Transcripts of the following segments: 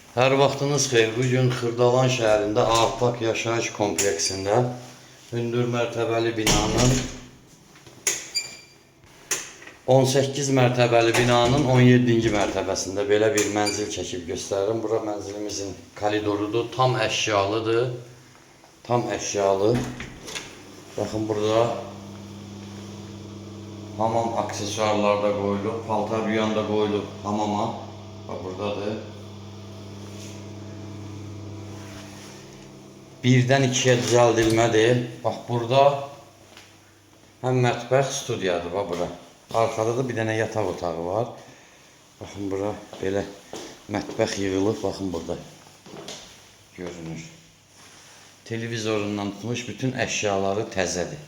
Hər vaxtınız xeyir. Bugün Xırdalan şəhərində Ağapak yaşayış kompleksində hündür mərtəbəli binanın 18 mərtəbəli binanın 17-ci mərtəbəsində belə bir mənzil çəkib göstərirəm. Bura mənzilimizin koridorudur. Tam əşyalıdır. Tam əşyalı. Baxın burada hamam aksesuarlar da qoyulub, paltar yuyan da qoyulub hamama. Bax buradadır. Birdən ikiyə düzəldilmədir. Bax burada həm mətbəx studiyadır bax bura. Arkada da bir dənə yataq otağı var. Baxın bura belə mətbəx yığılıb, baxın burada görünür. Televizorundan tutmuş bütün əşyaları təzədir.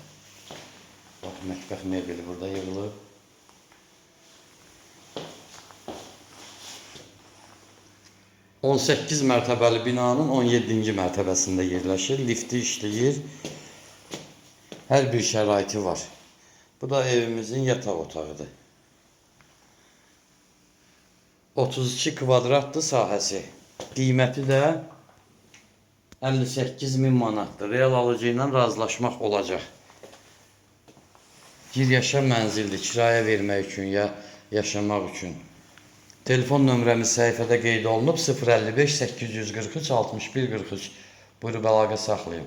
Bax mətbəx mebeli burada yığılıb. On 18 mərtəbəli binanın 17-ci mərtəbəsində yerləşir. Lifti işləyir. Hər bir şəraiti var. Bu da evimizin yataq otağıdır. 32 kvadratdır sahəsi. Qiyməti də 58.000 manatdır. Real alıcı ilə razılaşmaq olacaq. Giryaşa mənzildir. Kirayə vermək üçün ya yaşamaq üçün. Telefon nömrəmiz səhifədə qeyd olunub 055 843 61 43. Buyurub əlaqə saxlayın.